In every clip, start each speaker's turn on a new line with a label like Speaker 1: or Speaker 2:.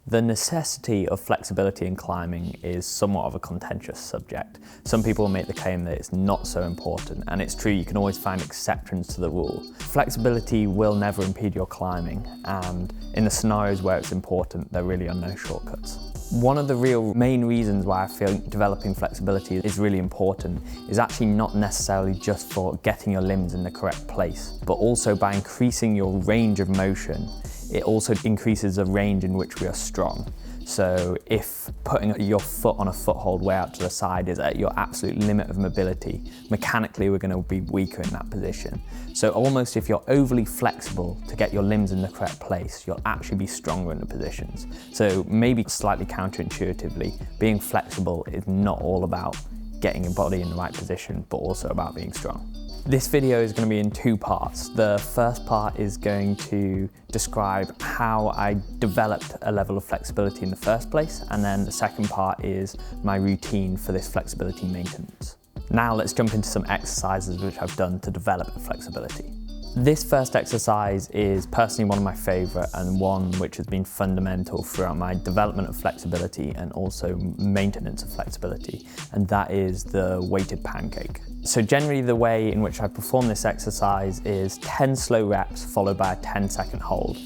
Speaker 1: The necessity of flexibility in climbing is somewhat of a contentious subject. Some people make the claim that it's not so important, and it's true, you can always find exceptions to the rule. Flexibility will never impede your climbing, and in the scenarios where it's important, there really are no shortcuts. One of the real main reasons why I feel developing flexibility is really important is actually not necessarily just for getting your limbs in the correct place, but also by increasing your range of motion. It also increases the range in which we are strong. So if putting your foot on a foothold way out to the side is at your absolute limit of mobility, mechanically we're going to be weaker in that position. So almost if you're overly flexible to get your limbs in the correct place, you'll actually be stronger in the positions. So maybe slightly counterintuitively, being flexible is not all about getting your body in the right position, but also about being strong. This video is going to be in two parts. The first part is going to describe how I developed a level of flexibility in the first place, and then the second part is my routine for this flexibility maintenance. Now let's jump into some exercises which I've done to develop the flexibility. This first exercise is personally one of my favourite and one which has been fundamental throughout my development of flexibility and also maintenance of flexibility, and that is the weighted pancake. So generally the way in which I perform this exercise is 10 slow reps followed by a 10-second hold.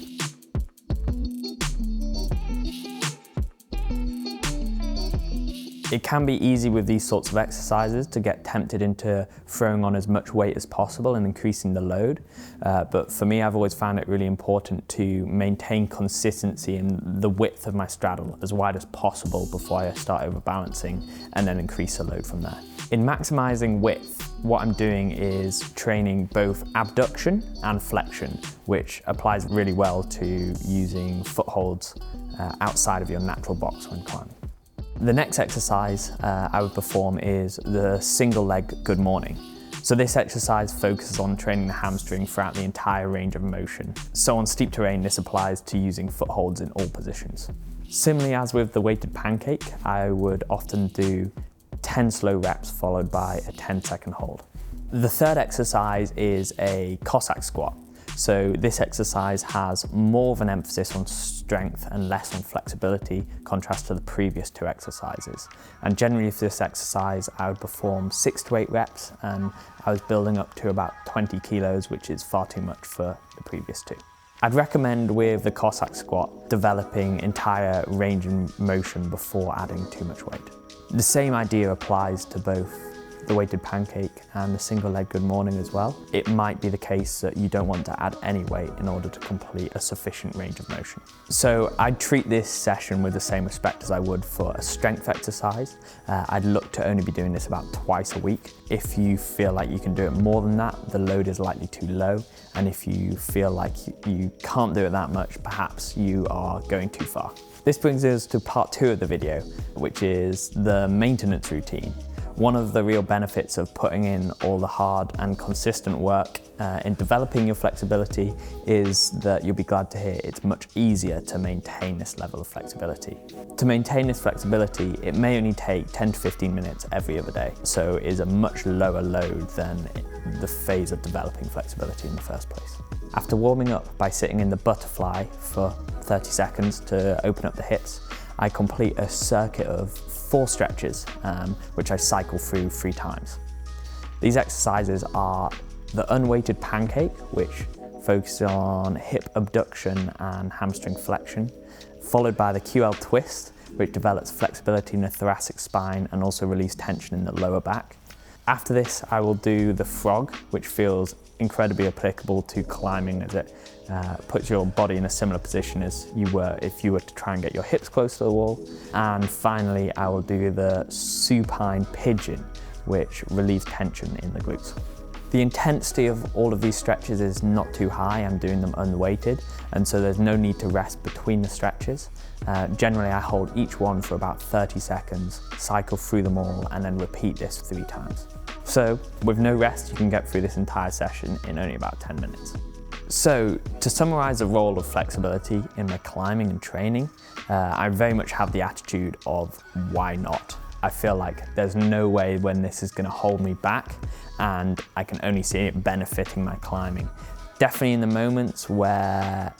Speaker 1: It can be easy with these sorts of exercises to get tempted into throwing on as much weight as possible and increasing the load. But for me, I've always found it really important to maintain consistency in the width of my straddle as wide as possible before I start overbalancing, and then increase the load from there. In maximizing width, what I'm doing is training both abduction and flexion, which applies really well to using footholds outside of your natural box when climbing. The next exercise I would perform is the single leg good morning. So this exercise focuses on training the hamstring throughout the entire range of motion. So on steep terrain, this applies to using footholds in all positions. Similarly as with the weighted pancake, I would often do 10 slow reps followed by a 10-second hold. The third exercise is a Cossack squat. So this exercise has more of an emphasis on strength and less on flexibility, contrast to the previous two exercises. And generally for this exercise, I would perform 6 to 8 reps, and I was building up to about 20 kilos, which is far too much for the previous two. I'd recommend with the Cossack squat developing entire range of motion before adding too much weight. The same idea applies to both the weighted pancake and the single leg good morning as well. It might be the case that you don't want to add any weight in order to complete a sufficient range of motion. So I'd treat this session with the same respect as I would for a strength exercise. I'd look to only be doing this about twice a week. If you feel like you can do it more than that, the load is likely too low. And if you feel like you can't do it that much, perhaps you are going too far. This brings us to part 2 of the video, which is the maintenance routine. One of the real benefits of putting in all the hard and consistent work in developing your flexibility is that you'll be glad to hear it's much easier to maintain this level of flexibility. To maintain this flexibility, it may only take 10 to 15 minutes every other day, so it is a much lower load than the phase of developing flexibility in the first place. After warming up by sitting in the butterfly for 30 seconds to open up the hips, I complete a circuit of 4 stretches, which I cycle through 3 times. These exercises are the unweighted pancake, which focuses on hip abduction and hamstring flexion, followed by the QL twist, which develops flexibility in the thoracic spine and also relieves tension in the lower back. After this, I will do the frog, which feels incredibly applicable to climbing as it puts your body in a similar position as you were if you were to try and get your hips close to the wall. And finally, I will do the supine pigeon, which relieves tension in the glutes. The intensity of all of these stretches is not too high. I'm doing them unweighted, and so there's no need to rest between the stretches. Generally, I hold each one for about 30 seconds, cycle through them all, and then repeat this 3 times. So with no rest, you can get through this entire session in only about 10 minutes. So to summarize the role of flexibility in my climbing and training, I very much have the attitude of why not? I feel like there's no way when this is going to hold me back, and I can only see it benefiting my climbing. Definitely in the moments where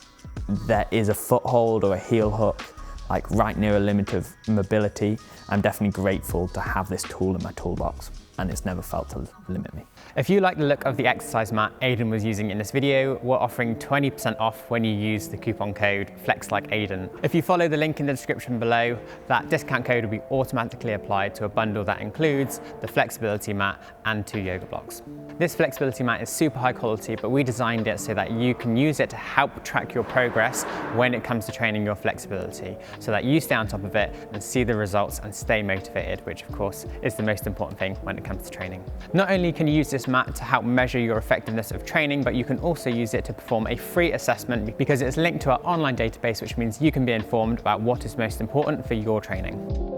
Speaker 1: there is a foothold or a heel hook like right near a limit of mobility, I'm definitely grateful to have this tool in my toolbox, and it's never felt to limit me.
Speaker 2: If you like the look of the exercise mat Aidan was using in this video, we're offering 20% off when you use the coupon code FLEXLIKEAIDAN. If you follow the link in the description below, that discount code will be automatically applied to a bundle that includes the flexibility mat and 2 yoga blocks. This flexibility mat is super high quality, but we designed it so that you can use it to help track your progress when it comes to training your flexibility, so that you stay on top of it and see the results and stay motivated, which of course is the most important thing when it comes to training. Not only can you use this mat to help measure your effectiveness of training, but you can also use it to perform a free assessment because it's linked to our online database, which means you can be informed about what is most important for your training.